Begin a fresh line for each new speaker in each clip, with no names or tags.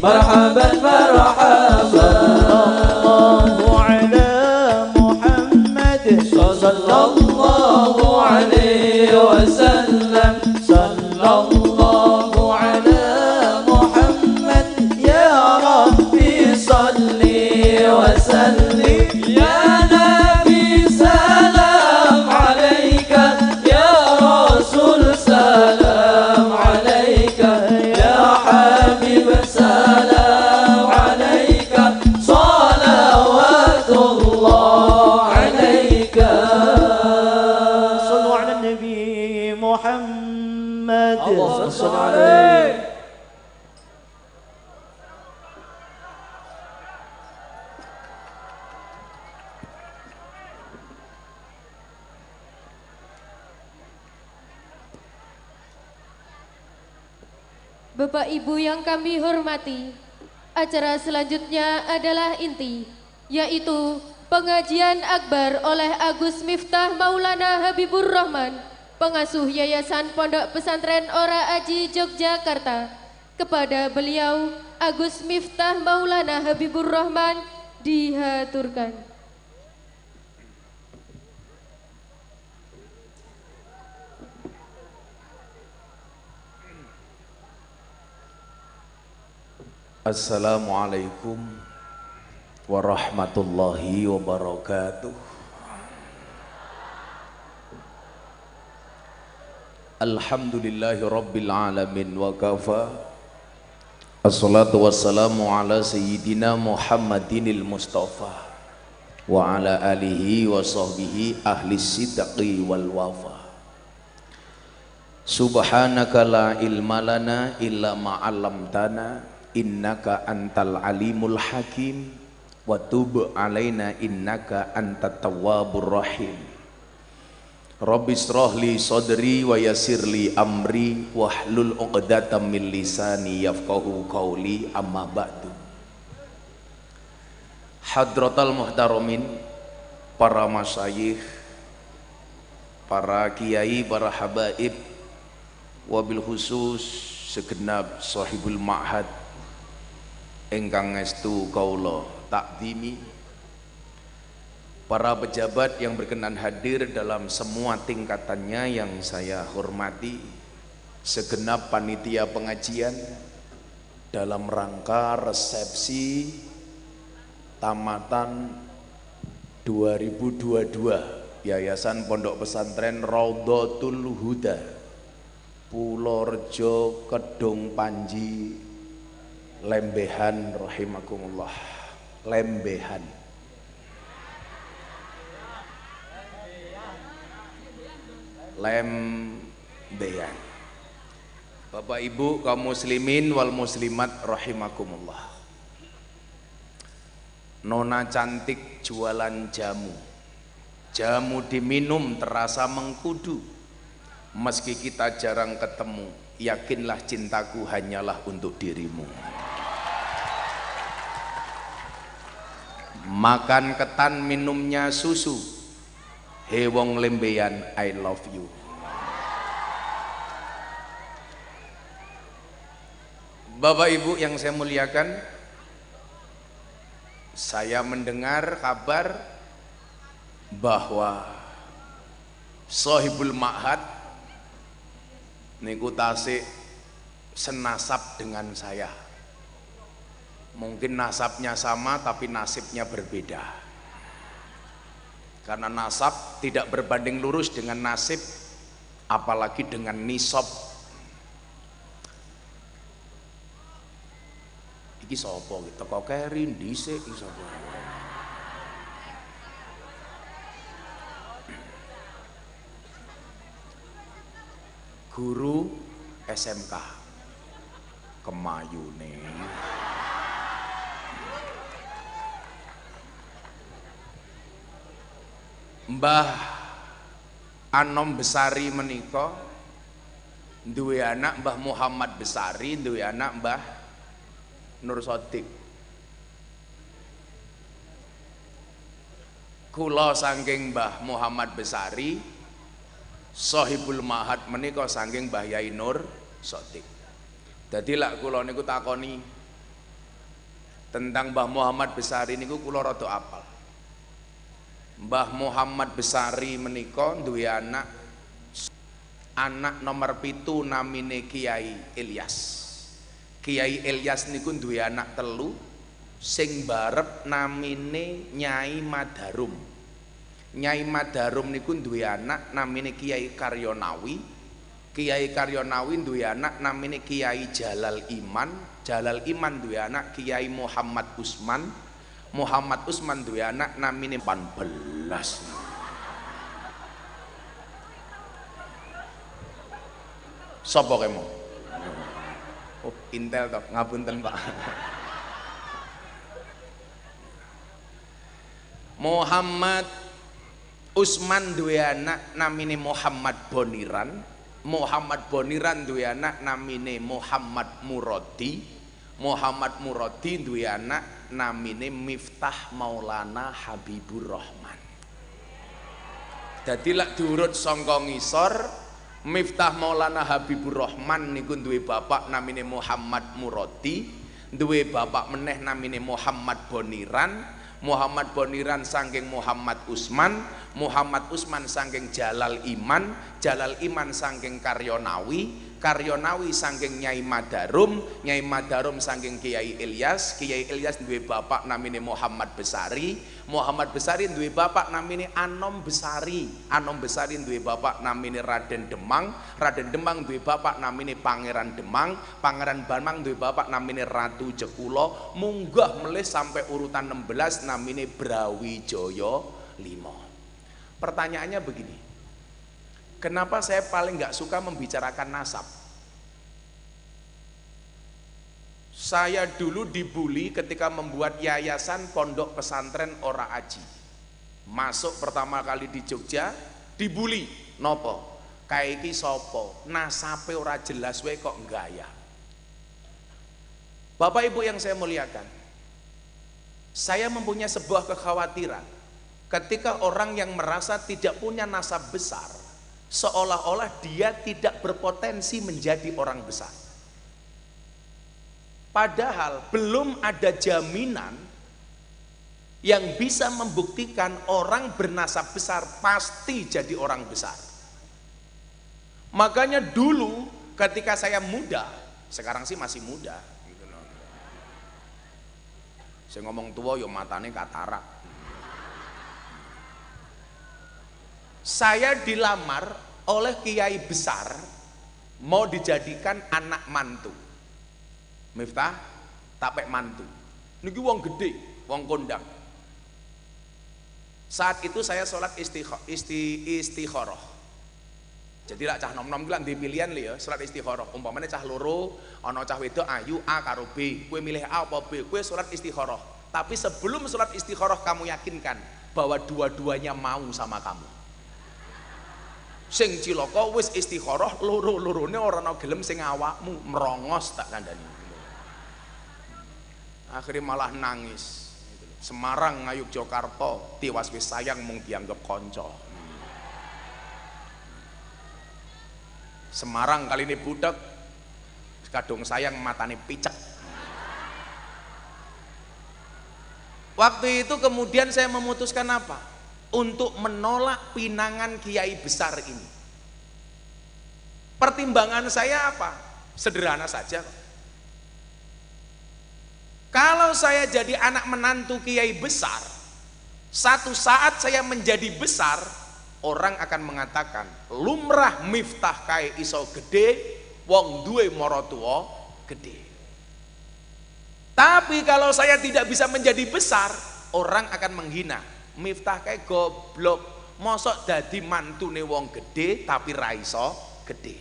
مرحبا مرحبا
الله على محمد
صلى الله عليه وسلم
صلى الله على محمد يا ربي صل وسلم
يا نبي سلام عليك يا رسول سلام عليك يا حبيب سلام عليك صلوات الله عليك
صلوا على النبي محمد
اللهم صل عليه.
Bapak Ibu yang kami hormati, acara selanjutnya adalah inti, yaitu pengajian akbar oleh Agus Miftah Maulana Habibur Rahman, pengasuh Yayasan Pondok Pesantren Ora Aji Yogyakarta. Kepada beliau, Agus Miftah Maulana Habibur Rahman dihaturkan.
Assalamualaikum warahmatullahi wabarakatuh. Alhamdulillahi rabbil alamin wa kafa. Assalatu wassalamu ala sayyidina Muhammadinil Mustafa wa ala alihi wa sahbihi ahli sidqi wal wafa. Subhanaka la ilma lana illa ma 'allamtana innaka antal alimul hakim wa tub alaina innaka antat tawwabur rahim. Rabbi israh li sadri wa yassir li amri wahlul 'uqdatam min lisani yafqahu qawli, amma ba'du. Hadratal muhtaramin, para masyayikh, para kiai, para habaib, wabil khusus segenap sahibul ma'had engkang estu kaula takdimi, para pejabat yang berkenan hadir dalam semua tingkatannya yang saya hormati, segenap panitia pengajian dalam rangka resepsi tamatan 2022 Yayasan Pondok Pesantren Raudhatul Huda Pulorjo Kedung Panji Lembehan rahimakumullah. Lembehan. Lembehan. Bapak Ibu kaum muslimin wal muslimat rahimakumullah. Nona cantik jualan jamu. Jamu diminum terasa mengkudu. Meski kita jarang ketemu, yakinlah cintaku hanyalah untuk dirimu. Makan ketan minumnya susu. Hey wong lembeyan, I love you. Bapak Ibu yang saya muliakan, saya mendengar kabar bahwa Sohibul Ma'had niku tasik senasab dengan saya. Mungkin nasabnya sama tapi nasibnya berbeda. Karena nasab tidak berbanding lurus dengan nasib, apalagi dengan nisab. Iki sapa gitu kok keri dhisik iki sapa? Guru SMK Kemayune. Mbah Anom Besari menika duwe anak Mbah Muhammad Besari, duwe anak Mbah Nur Sodik. Kula saking Mbah Muhammad Besari, Sohibul Ma'had menika saking Mbah Yai Nur Sodik. Dadi lak kula niku takoni, Tentang Mbah Muhammad Besari niku kula rada apal. Mbah Muhammad Besari menika duwe anak nomor 7 namine Kiai Ilyas. Kiai Ilyas niku duwe anak telu, sing barep namine Nyai Madarum. Nyai Madarum niku duwe anak namine Kiai Karyonawi. Kiai Karyonawi duwe anak namine Kiai Jalal Iman. Jalal Iman duwe anak Kiai Muhammad Usman. Muhammad Usman duwe anak namine 14. Sapa kemo? Oh, intel toh, ngapunten Pak. Muhammad Usman duwe anak namine Muhammad Boniran. Muhammad Boniran duwe anak namine Muhammad Muradi. Muhammad Muradi duwe anak namine Miftah Maulana Habibur Rahman. Dadi lak diurut sangka ngisor, Miftah Maulana Habibur Rahman niku duwe bapak namine Muhammad Muradi, duwe bapak meneh namine Muhammad Boniran. Muhammad Boniran saking Muhammad Usman, Muhammad Usman saking Jalal Iman, Jalal Iman saking Karyonawi, Karyonawi saking Nyai Madarum, Nyai Madarum saking Kiai Ilyas, Kiai Ilyas duwe bapak namine Muhammad Besari, Muhammad Besari duwe bapak namine Anom Besari, Anom Besari duwe bapak namine Raden Demang, Raden Demang duwe bapak namine Pangeran Demang, Pangeran Demang duwe bapak namine Ratu Jekulo, munggah melih sampai urutan 16 namine Brawijaya 5. Pertanyaannya begini, kenapa saya paling nggak suka membicarakan nasab? Saya dulu dibully ketika membuat yayasan pondok pesantren Ora Aji. Masuk pertama kali di Jogja, dibully. Nopo? Kayak iki sopo? Nasabe ora jelas wae kok gaya. Bapak Ibu yang saya muliakan, saya mempunyai sebuah kekhawatiran ketika orang yang merasa tidak punya nasab besar, seolah-olah dia tidak berpotensi menjadi orang besar. Padahal belum ada jaminan yang bisa membuktikan orang bernasab besar pasti jadi orang besar. Makanya dulu ketika saya muda, sekarang sih masih muda, saya ngomong tua yo matane katarak. Saya dilamar oleh kiai besar mau dijadikan anak mantu. Miftah tapek mantu. Niki wong gede, wong kondang. Saat itu saya sholat istikharah. Jadi lah cah nom-nom bilang di pilihan li ya, sholat istikharah. Umpamanya cah loro, ana cah wedok ayu A karo B. Kue milih A apa B? Kue sholat istikharah. Tapi sebelum sholat istikharah kamu yakinkan bahwa dua-duanya mau sama kamu. Sing cilaka wis istikharah loro-lorone ora ana gelem sing awakmu merongos tak kandhani. Akhirnya malah nangis. Semarang ngayuk Jakarta tiwas wis sayang mung dianggap konco. Semarang kali ini budak kadung sayang matane picek. Waktu itu kemudian saya memutuskan apa? Untuk menolak pinangan kiai besar ini. Pertimbangan saya apa? Sederhana saja. Kalau saya jadi anak menantu kiai besar, satu saat saya menjadi besar, orang akan mengatakan lumrah Miftah kae iso gede, wong duwe maratuwa gede. Tapi kalau saya tidak bisa menjadi besar, orang akan menghina. Miftah kae goblok, mosok dadi mantune wong gede tapi ra iso gede.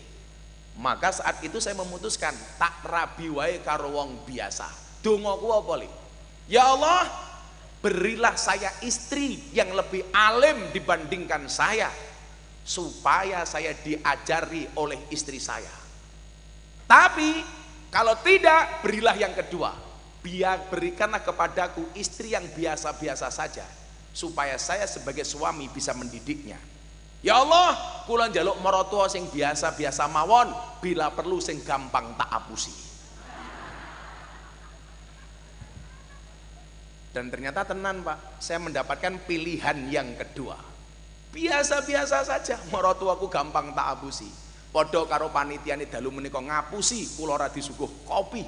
Maka saat itu saya memutuskan tak rabi wae karo wong biasa. Dongaku apa li? Ya Allah, berilah saya istri yang lebih alim dibandingkan saya, supaya saya diajari oleh istri saya. Tapi kalau tidak, berilah yang kedua, berikanlah kepadaku istri yang biasa-biasa saja, supaya saya sebagai suami bisa mendidiknya. Ya Allah, kula njaluk maratuwa sing biasa-biasa mawon, bila perlu sing gampang tak apusi. Dan ternyata tenan Pak, saya mendapatkan pilihan yang kedua. Biasa-biasa saja, maratuaku gampang tak abusi. Podo karo panitiane dalu menika ngapusi kula ora disuguh kopi.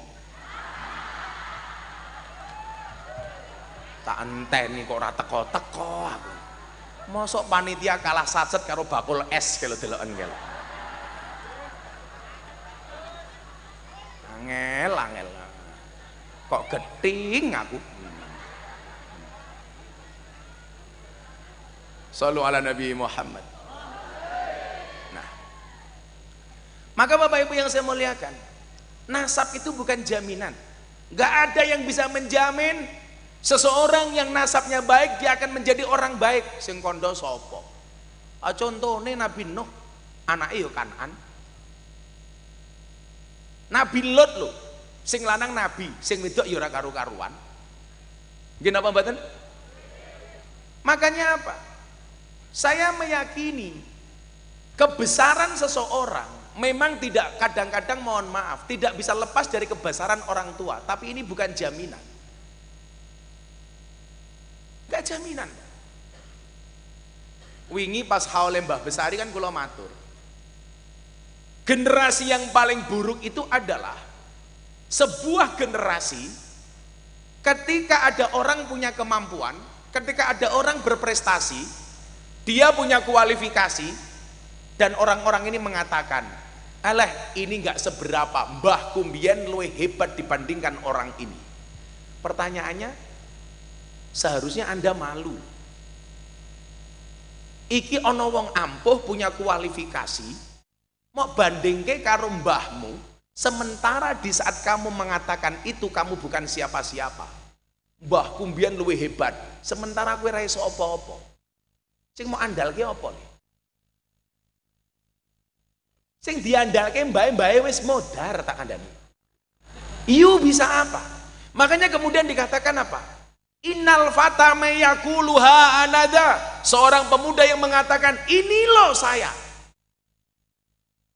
Tak enteni kok ora teko-teko aku. Mosok panitia kalah sacet karo bakul es kalau deloken kelo. Angel. Kok geting aku. Shallu ala Nabi Muhammad. Nah, maka Bapak Ibu yang saya muliakan, nasab itu bukan jaminan. Gak ada yang bisa menjamin seseorang yang nasabnya baik dia akan menjadi orang baik. Sing kondo sopo? Contohnya Nabi Nuh, anake yo Kanan. Nabi Lot lho, sing lanang nabi, sing wedok yo ora karu-karuan. Nggih napa mboten? Makanya apa? Saya meyakini kebesaran seseorang memang tidak, kadang-kadang mohon maaf, tidak bisa lepas dari kebesaran orang tua, tapi ini bukan jaminan. Gak jaminan. Wingi pas haule Mbah Besari kan kula matur. Generasi yang paling buruk itu adalah sebuah generasi ketika ada orang punya kemampuan, ketika ada orang berprestasi, dia punya kualifikasi, dan orang-orang ini mengatakan, alah ini nggak seberapa, mbah kumbien luwih hebat dibandingkan orang ini. Pertanyaannya, seharusnya Anda malu. Iki ono wong ampuh punya kualifikasi, mau bandingke karo mbahmu, sementara di saat kamu mengatakan itu kamu bukan siapa-siapa. Mbah kumbien luwih hebat, sementara kowe ra iso apa-apa. Sing mau andalke apa nih? Sing diandalke mbae-mbae wis modar tak kandhani. Iyu bisa apa? Makanya kemudian dikatakan apa? Innal fata mayaquluha anada. Seorang pemuda yang mengatakan, ini loh saya.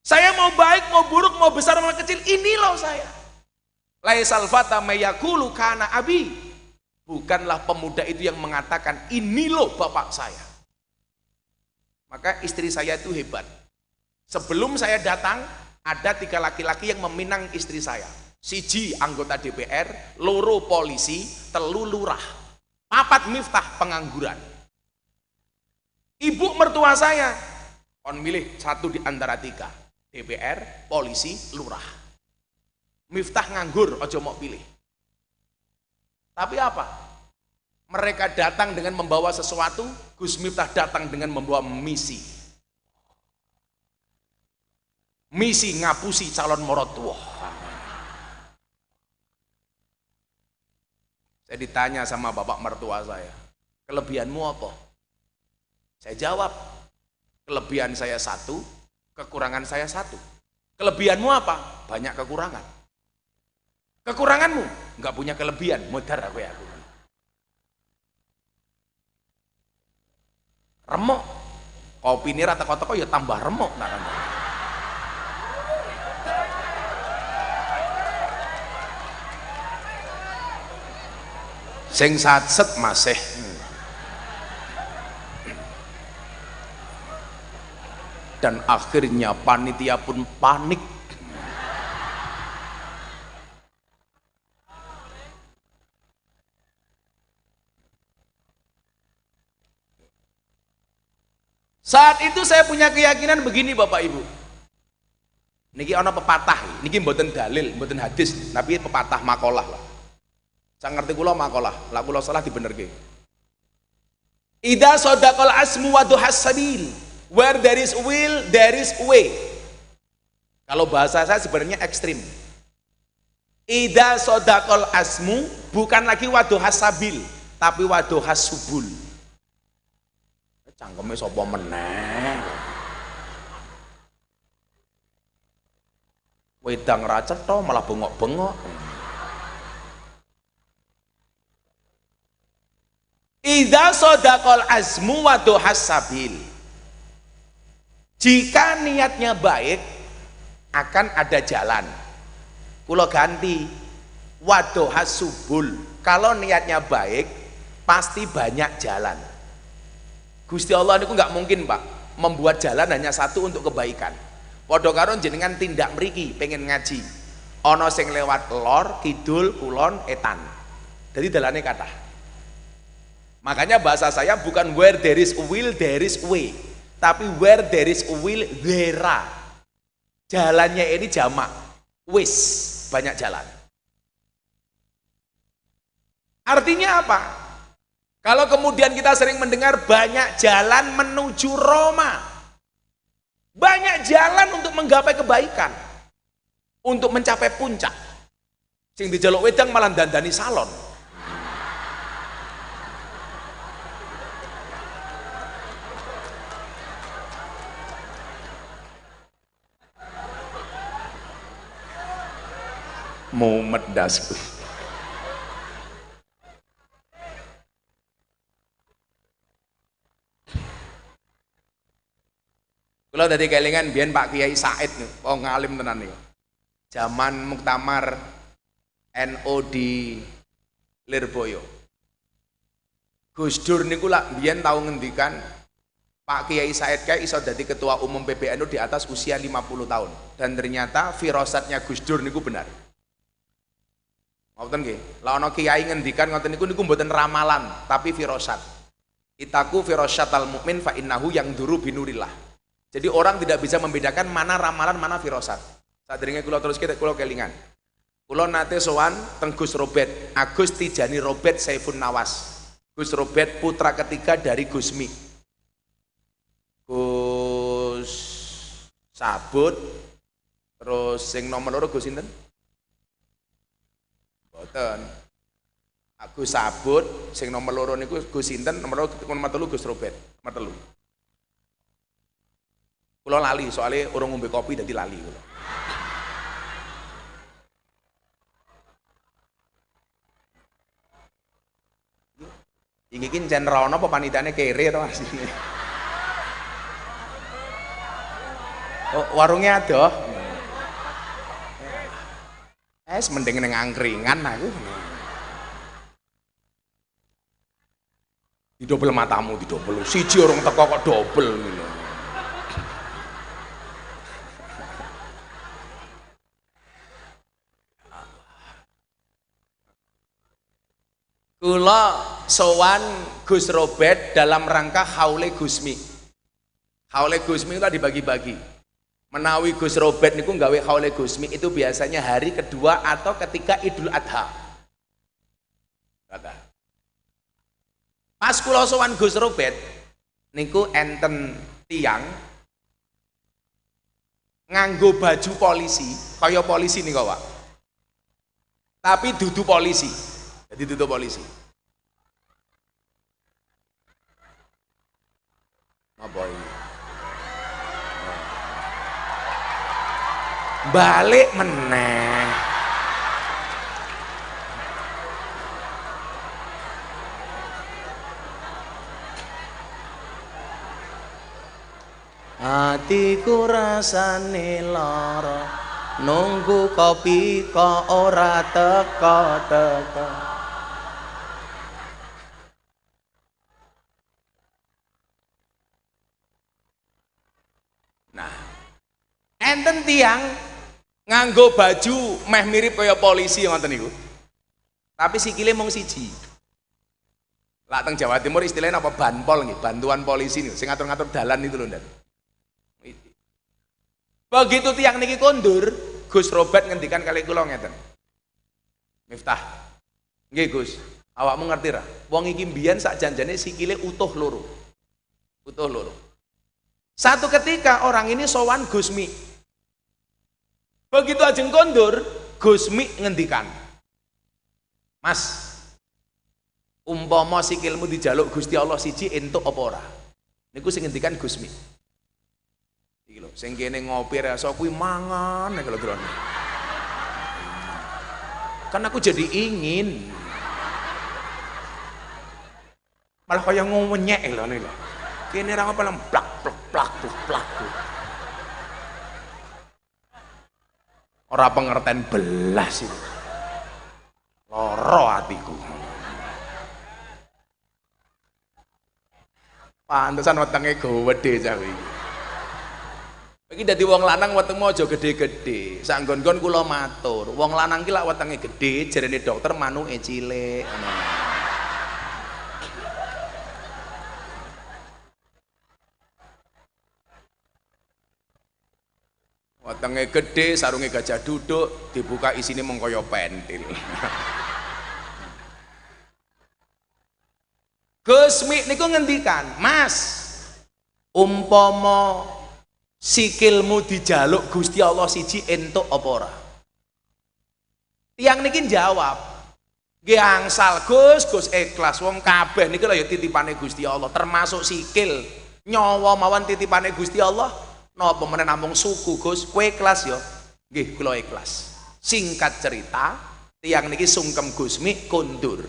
Saya mau baik, mau buruk, mau besar, mau kecil, ini loh saya. Laisal fata mayaqulu kana abi. Bukanlah pemuda itu yang mengatakan, ini loh bapak saya. Maka istri saya itu hebat. Sebelum saya datang, ada 3 laki-laki yang meminang istri saya. Siji anggota DPR, loro polisi, telu lurah, 4 miftah pengangguran. Ibu mertua saya, kon milih 1 di antara 3, DPR, polisi, lurah. Miftah nganggur, ojo mau pilih. Tapi apa? Mereka datang dengan membawa sesuatu, Gus Miftah datang dengan membawa misi. Misi ngapusi calon morotuh. Saya ditanya sama bapak mertua saya, kelebihanmu apa? Saya jawab, kelebihan saya 1, kekurangan saya 1. Kelebihanmu apa? Banyak kekurangan. Kekuranganmu? Enggak punya kelebihan, modar aku. Remuk, kopi ini rata-rata ya tambah remuk nah kan. Sing satset masih. Dan akhirnya panitia pun panik. Saat itu saya punya keyakinan begini Bapak Ibu. Niki ana pepatah, niki mboten dalil, mboten hadis, tapi pepatah makalah lah. Saya ngerti kula makalah, lah kula salah dibenerke. Idza sadaqal asmu wa duhas sabil. Where there is will, there is way. Kalau bahasa saya sebenarnya ekstrim. Idza sadaqal asmu bukan lagi waduhas sabil, tapi waduhas subul. Cangkeme sapa meneh. Wedang ra cetha malah bengok-bengok. Idza sadaqal azmu wa duhas sabil. Jika niatnya baik akan ada jalan. Kula ganti waduhas subul. Kalau niatnya baik pasti banyak jalan. Gusti Allah niku nggak mungkin Pak membuat jalan hanya satu untuk kebaikan. Padha karo jenengan tindak mriki pengen ngaji, ana sing lewat lor, kidul, kulon, etan. Jadi dalane kathah. Makanya bahasa saya bukan where there is a will there is a way, tapi where there is a will there are. Jalannya ini jamak, wis, banyak jalan. Artinya apa? Kalau kemudian kita sering mendengar banyak jalan menuju Roma, banyak jalan untuk menggapai kebaikan, untuk mencapai puncak. Sing dijaluk wedang malah dandani salon. Mau medasku. Kalau tadi kelingan biyen Pak Kiai Said nih, oh ngalim tenan nih. Zaman muktamar NU di Lirboyo. Gus Dur niku lak biyen tau ngendikan Pak Kiai Said kayak iso dadi ketua umum PBNU di atas usia 50 tahun. Dan ternyata firasatnya Gus Dur niku benar. Ngoten nggih. Lah ana kiai ngendikan ngoten niku mboten ramalan, tapi firasat. Itaku firasyatal mukmin fa innahu yang duru binurillah. Jadi orang tidak bisa membedakan mana ramalan, mana firasat. Sadurunge kula terus kula kelingan. Kula nate sowan teng Gus Robert, Agus Tijani Robert Saifun Nawas. Gus Robert putra ketiga dari Gusmi. Gus Sabut, terus sing nomor loro Gus sinten? Boten. Agus Sabut, sing nomor loro niku Gus sinten, nomor telu Gus Robert, nomor telu. Kula lali soalnya urung ngombe kopi dadi lali kula. Iki ki jan rono apa panitiane kere to asline. Oh, warungnya ada. Mending ning angkringan aku. Didobel matamu, didobel. Siji orang teko kok dobel ngono. Kula sowan Gus Robert dalam rangka Haule Gusmi. Haule Gusmi itu dibagi-bagi. Menawi Gus Robert niku nggawe Haule Gusmi itu biasanya hari kedua atau ketika Idul Adha. Pas kula sowan Gus Robert niku enten tiang nganggo baju polisi, kaya polisi niku Pak. Tapi dudu polisi. Jadi tutup polisi. Apa ini? Balik meneh. Hatiku rasane lara, nunggu kopi kok ora teko-teko. Enten tiang nganggo baju meh mirip kaya polisi ngoten niku. Tapi sikile mung siji. Lah teng Jawa Timur istilahnya apa banpol nggih, bantuan polisi niku sing ngatur-ngatur dalan itu lho ndan. Begitu tiang niki kondur, Gus Robert ngendikan kali kula ngeten. Miftah. Nggih Gus, awakmu ngerti ra? Wong iki mbiyen sak janjane sikile utuh loro. Utuh loro. Satu ketika orang ini sowan Gusmi. Begitu ajeng kondur, Gusmi ngendikan, Mas, umpama sikilmu dijaluk Gusti Allah siji entuk apa ora? Niku sing ngendikan Gusmi. Iki lho, sing kene ngopi rasa kuwi mangan nek lho. Kan aku jadi ingin. Malah kaya ngonyek lho niku. Kene ra apa plak plak plak plak. Ora pengertian belas itu. Loro hatiku. Pantesan wetenge gede cawe iki. Iki dadi wong lanang wetengmu aja gede-gede. Sak nggon-nggon kula matur, wong lanang ki lak wetenge gede, jarene dokter manuke cilik ngono. Wetenge gede, sarunge gajah duduk, dibuka isine mung kaya pentil. Gus Mi niku ngendikan, Mas, umpama sikilmu dijaluk Gusti Allah siji entuk apa ora? Tiang niki jawab, nggih angsal Gus ikhlas wong kabeh niki lho ya titipane Gusti Allah, termasuk sikil, nyawa mawon titipane Gusti Allah. Napa meneh namung suku Gus, kowe ikhlas ya? Nggih, kula ikhlas. Singkat cerita, tiang niki sungkem Gus Mi kondur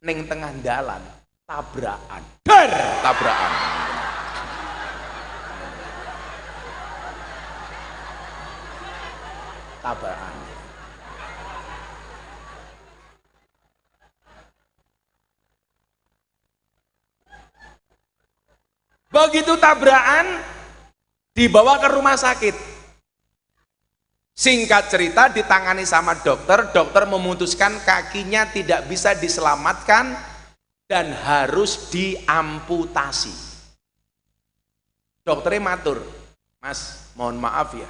ning tengah dalan, tabrakan. Dar, tabrakan. Tabrakan. Begitu tabrakan dibawa ke rumah sakit. Singkat cerita ditangani sama dokter, dokter memutuskan kakinya tidak bisa diselamatkan dan harus diamputasi. Dokternya matur, Mas, mohon maaf ya,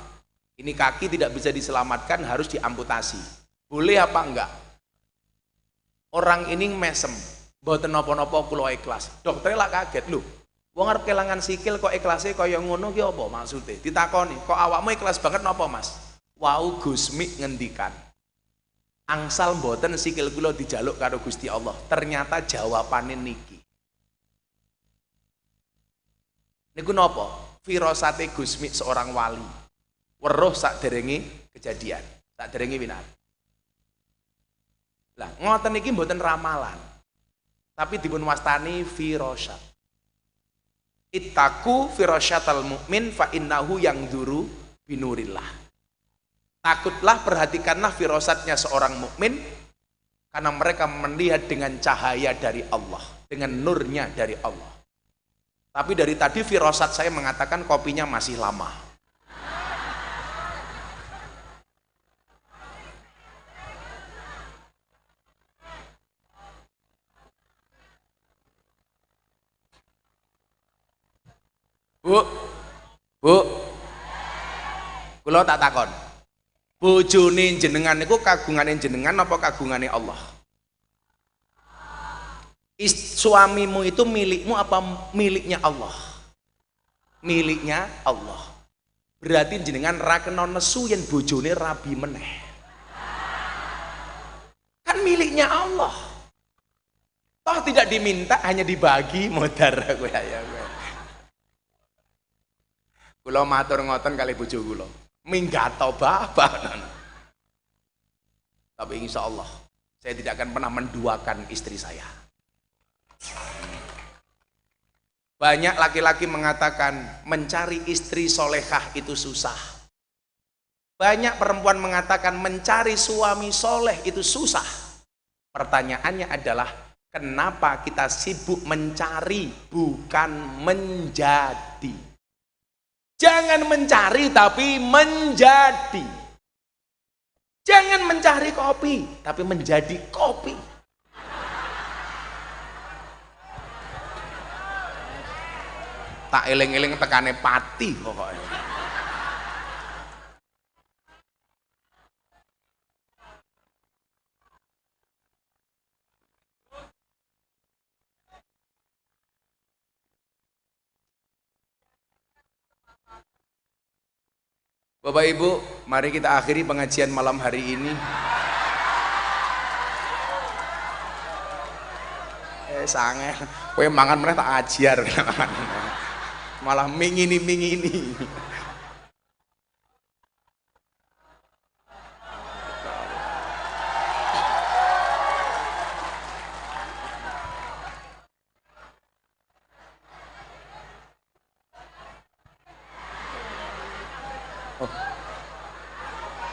ini kaki tidak bisa diselamatkan, harus diamputasi. Boleh apa enggak? Orang ini mesem, mboten napa-napa kula ikhlas. Dokternya lah kaget, loh, wong arep kelangan sikil kok ikhlase kaya ngono ki apa maksude? Ditakoni, kok awakmu ikhlas banget napa, Mas? Wau Gus Mi ngendikan, angsal mboten sikil kula dijaluk karo Gusti Allah. Ternyata jawabane niki. Niku napa? Firasate Gus Mi seorang wali. Weruh sakderenge kejadian, sakderenge winat. Lah, ngoten niki mboten ramalan. Tapi dipun wastani firasat. Ittaku firasyatal mu'min fa innahu yangduru binurillah. Takutlah, perhatikanlah firasatnya seorang mukmin karena mereka melihat dengan cahaya dari Allah, dengan nurnya dari Allah. Tapi dari tadi firasat saya mengatakan kopinya masih lama. Bu, kula tak takon, bojone jenengan niku kagungane jenengan apa kagungane Allah? Suamimu itu milikmu apa miliknya Allah? Miliknya Allah. Berarti jenengan ra kena nesu yen bojone rabi meneh. Kan miliknya Allah. Toh tidak diminta, hanya dibagi, modar kowe ya. Kula matur ngoten kali bojo kula. Minggato bapak. Tapi insya Allah saya tidak akan pernah menduakan istri saya. Banyak laki-laki mengatakan mencari istri solehah itu susah. Banyak perempuan mengatakan mencari suami soleh itu susah. Pertanyaannya adalah kenapa kita sibuk mencari bukan menjadi? Jangan mencari tapi menjadi. Jangan mencari kopi tapi menjadi kopi. Tak eling-eling tekane pati pokoknya. Bapak Ibu, mari kita akhiri pengajian malam hari ini. Sange, kowe mangan meneh tak ajar. Malah mingini.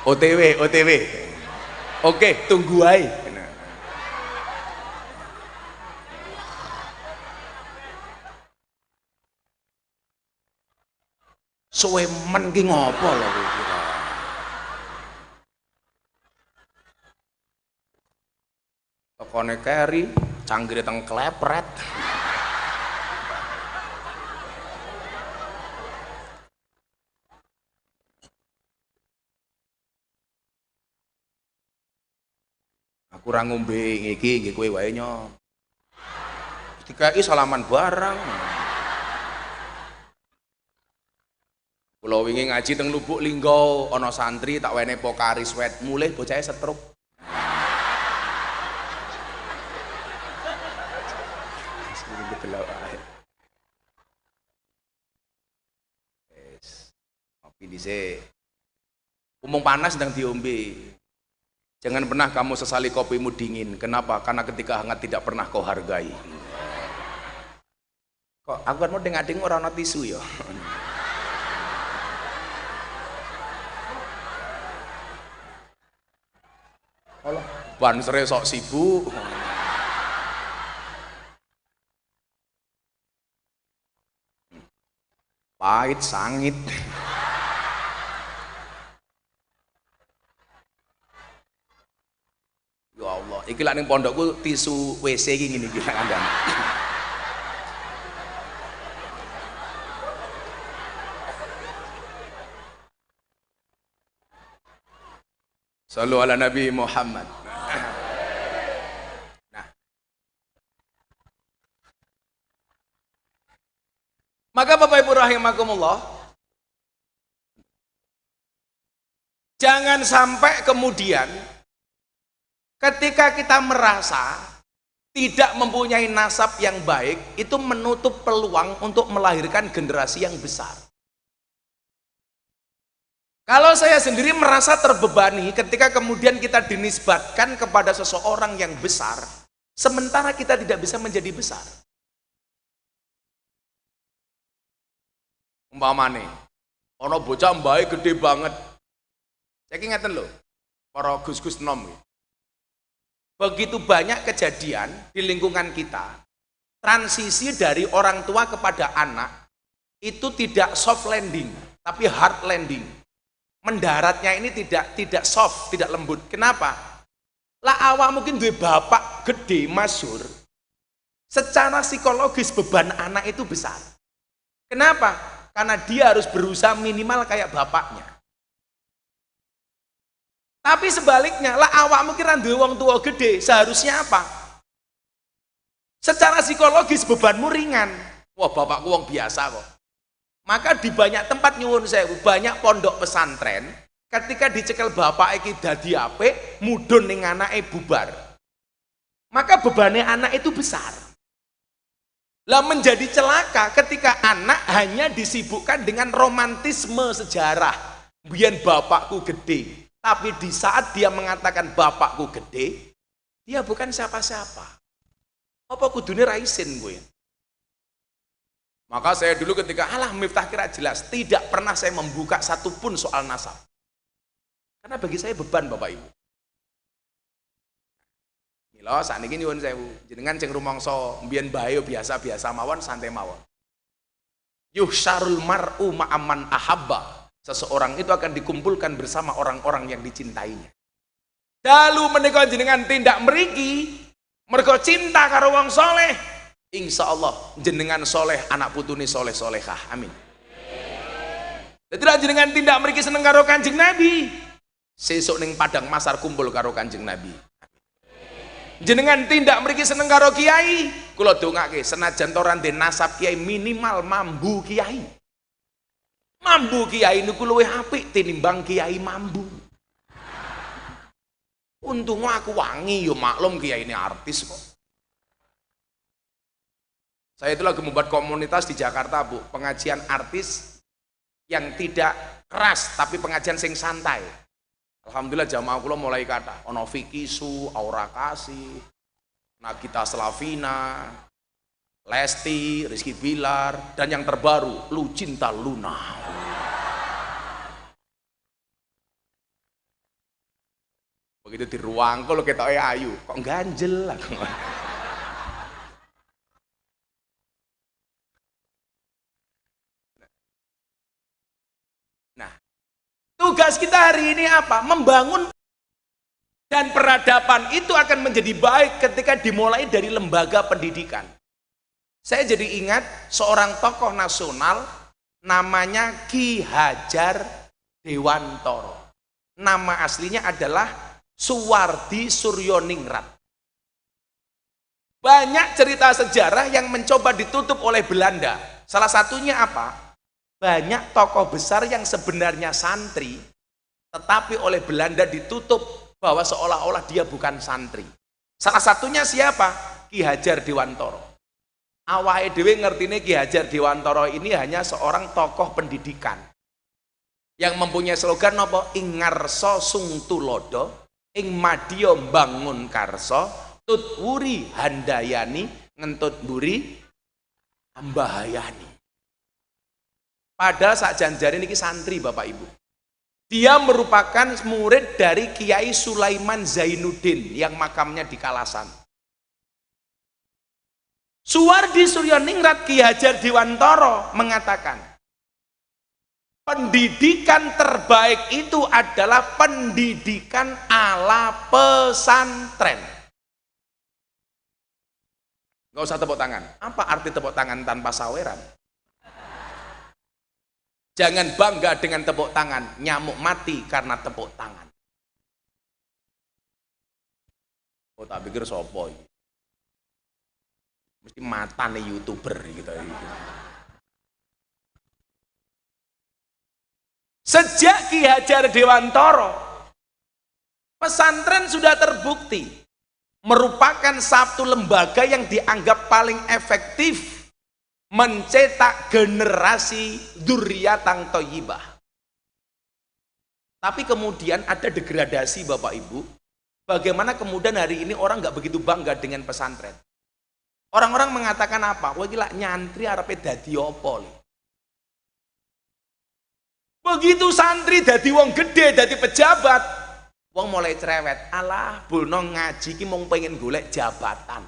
OTW. Oke, tunggu aja. Suwe men ki ngopo lho kowe kira. Tekone keri, canggire teng klepret. Aku ora ngombe iki nggih kowe wae nyo. Dikai salaman barang. Kula wingi ngaji teng Lubuk Linggo ana santri tak wene Pokari Sweat mulih bocahe setruk. Kopi dhisik. Umum panas ndang diombe. Jangan pernah kamu sesali kopimu dingin. Kenapa? Karena ketika hangat tidak pernah kau hargai. Kok aku kan mau dengar-dengar orang tisu ya. Allah, ban sere sok sibuk. Pahit sangit. Ya Allah, iki lak ning pondokku tisu WC iki ngene iki kandhane. Sallu ala Nabi Muhammad. Nah. Maka Bapak Ibu rahimakumullah, jangan sampai kemudian ketika kita merasa tidak mempunyai nasab yang baik, itu menutup peluang untuk melahirkan generasi yang besar. Kalau saya sendiri merasa terbebani ketika kemudian kita dinisbatkan kepada seseorang yang besar, sementara kita tidak bisa menjadi besar. Umpamane, ono bocah mbae gede banget. Saya ngeten lho, para gus-gus nom. Begitu banyak kejadian di lingkungan kita, transisi dari orang tua kepada anak itu tidak soft landing, tapi hard landing. Mendaratnya ini tidak soft, tidak lembut. Kenapa? Lah awak mungkin duwe bapak gede masyhur. Secara psikologis beban anak itu besar. Kenapa? Karena dia harus berusaha minimal kayak bapaknya. Tapi sebaliknya, lah awakmu kira duwe wong tua gede, seharusnya apa? Secara psikologis bebanmu ringan. Wah, bapakku wong biasa kok. Maka di banyak tempat nyuwun sewu, banyak pondok pesantren, ketika dicekel bapak iki dadi apik, mudhun ning anake bubar. Maka bebannya anak itu besar. Lah menjadi celaka ketika anak hanya disibukkan dengan romantisme sejarah. Biyen bapakku gede. Tapi di saat dia mengatakan bapakku gede, dia bukan siapa-siapa. Apa kudune raisin gue? Maka saya dulu ketika Miftah kira jelas, tidak pernah saya membuka satupun soal nasab. Karena bagi saya beban Bapak Ibu. Mila sakniki nyuwun sewu, jenengan ceng rumangsa mbiyen bae biasa-biasa mawon, santai mawon. Yuhsyarul mar'u ma'aman ahabba. Seseorang itu akan dikumpulkan bersama orang-orang yang dicintainya. Dalu menika jenengan tindak mriki mergo cinta karo wong soleh, insya Allah jenengan soleh, anak putune soleh solehah, amin. Jadi jenengan tindak mriki seneng karo Kanjeng Nabi, sesuk ning padang masar kumpul karo Kanjeng Nabi. Jenengan tindak mriki seneng karo kiai, kula dongake senajan to ora ndek nasab kiai minimal mambu kiai. Mambu kiai niku luwih apik tinimbang kiai mambu. Untungnya aku wangi, yo maklum kiai ini artis kok. Saya itu lagi membuat komunitas di Jakarta, Bu, pengajian artis yang tidak keras tapi pengajian sing santai. Alhamdulillah jamaah kula mulai kata ono Vicky Su, Aura Kasih, Nagita Slavina, Lesti, Rizky Bilar, dan yang terbaru Lucinta Luna. Begitu di ruang kalau kita ayu, kok ganjel lah. Tugas kita hari ini apa? Membangun, dan peradaban itu akan menjadi baik ketika dimulai dari lembaga pendidikan. Saya jadi ingat seorang tokoh nasional namanya Ki Hajar Dewantara. Nama aslinya adalah Suwardi Suryoningrat. Banyak cerita sejarah yang mencoba ditutup oleh Belanda. Salah satunya apa? Banyak tokoh besar yang sebenarnya santri, tetapi oleh Belanda ditutup bahwa seolah-olah dia bukan santri. Salah satunya siapa? Ki Hajar Dewantara. Awake dhewe ngertine Ki Hajar Dewantara ini hanya seorang tokoh pendidikan yang mempunyai slogan apa? Ing ngarsa sung tulodo, ing madya bangun karsa, tut wuri handayani, ngentut buri ambahayani. Padahal sak janjane niki santri Bapak Ibu. Dia merupakan murid dari Kiai Sulaiman Zainuddin yang makamnya di Kalasan. Suwardi Suryoningrat Ki Hajar Dewantara mengatakan, pendidikan terbaik itu adalah pendidikan ala pesantren. Gak usah tepuk tangan. Apa arti tepuk tangan tanpa saweran? Jangan bangga dengan tepuk tangan. Nyamuk mati karena tepuk tangan. Oh, tak pikir sopo ini. Mesti matane YouTuber gitu. Sejak Ki Hajar Dewantara, pesantren sudah terbukti merupakan satu lembaga yang dianggap paling efektif mencetak generasi dzurriyyatan thayyibah. Tapi kemudian ada degradasi Bapak Ibu. Bagaimana kemudian hari ini orang nggak begitu bangga dengan pesantren? Orang-orang mengatakan apa? Wah gila nyantri arepe dadi apa li? Begitu santri dadi wong gede, dadi pejabat, wong mulai cerewet. Alah, bono ngaji ki mung pengen golek jabatan.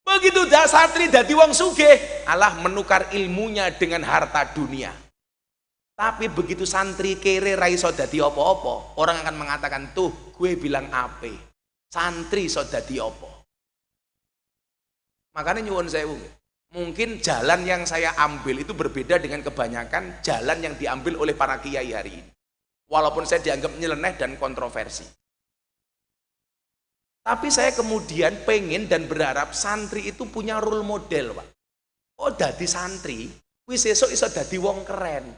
Begitu dah santri dadi wong sugih, alah menukar ilmunya dengan harta dunia. Tapi begitu santri kere ra iso dadi apa-apa, orang akan mengatakan, "Tuh, gue bilang ape. Santri iso dadi apa?" Makanya nyuwun sewu, mungkin jalan yang saya ambil itu berbeda dengan kebanyakan jalan yang diambil oleh para kiai hari ini. Walaupun saya dianggap nyeleneh dan kontroversi. Tapi saya kemudian pengen dan berharap santri itu punya role model, Pak. Oh, dadi santri, wis esuk iso dadi wong keren.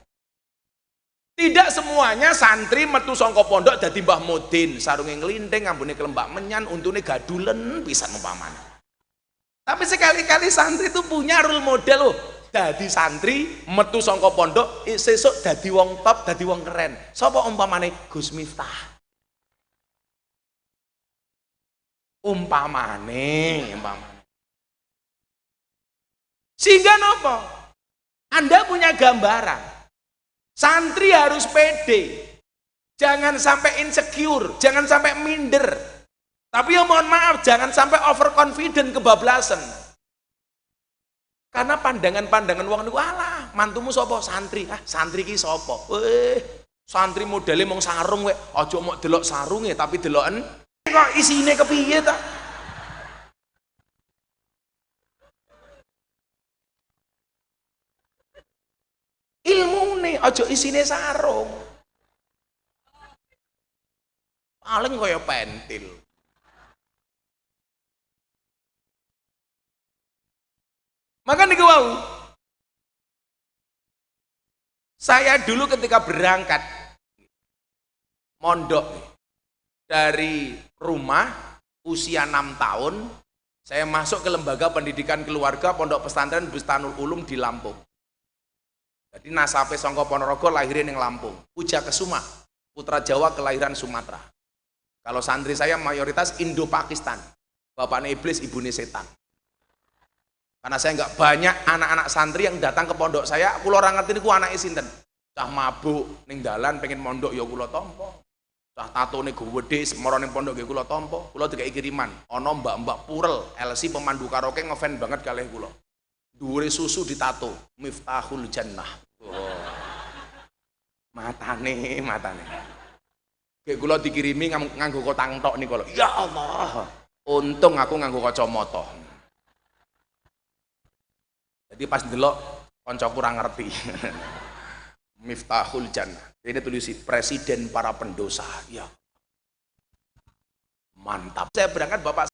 Tidak semuanya santri metu saka pondok dadi Mbah Mudin, sarunge nglinting, ambune kelembak menyan, untune gadulen pisan umpamane. Tapi sekali-kali santri itu punya role model loh. Dadi santri metu saka pondok sesuk dadi wong top, dadi wong keren. Sapa umpamane? Gus Miftah. Umpamane. Sehingga nopo? Anda punya gambaran. Santri harus pede. Jangan sampai insecure, jangan sampai minder. Tapi ya mohon maaf, jangan sampai overconfident, kebablasan. Karena pandangan-pandangan wong niku alah, mantumu sapa? Santri. Ah, santri ki sapa? Santri modele mung sarung wek. Aja mok delok sarunge tapi deloken kok isine kepiye ta? Ilmune aja isine sarung. Paling kaya pentil. Maka niku wau. Saya dulu ketika berangkat mondok dari rumah usia 6 tahun, saya masuk ke lembaga pendidikan keluarga Pondok Pesantren Bustanul Ulum di Lampung. Jadi nasabe saka Ponorogo lahirin yang Lampung. Puja Kesuma, putra Jawa kelahiran Sumatera. Kalau santri saya mayoritas Indo-Pakistan. Bapaknya iblis, ibunya setan. Karena saya nggak banyak anak-anak santri yang datang ke pondok saya, kula ora ngerti niku anake sinten. Cah mabuk ning dalan pengen mondok ya kula tampa. Cah tatone gede semoro ning pondok ya kula tampa. Kula dikai kiriman, ana mbak-mbak Purel, LC pemandu karaoke ngefan banget kalih kula. Dhuwure susu ditato, Miftahul Jannah. Oh. Matane. Kayak kula dikirimi nganggo kotang tok niku lho. Ya Allah. Untung aku nganggo kacamata. Jadi pas ndelok kanca kurang ngerti. Miftahul Jannah. Ini tulis presiden para pendosa. Ya. Mantap. Saya berangkat Bapak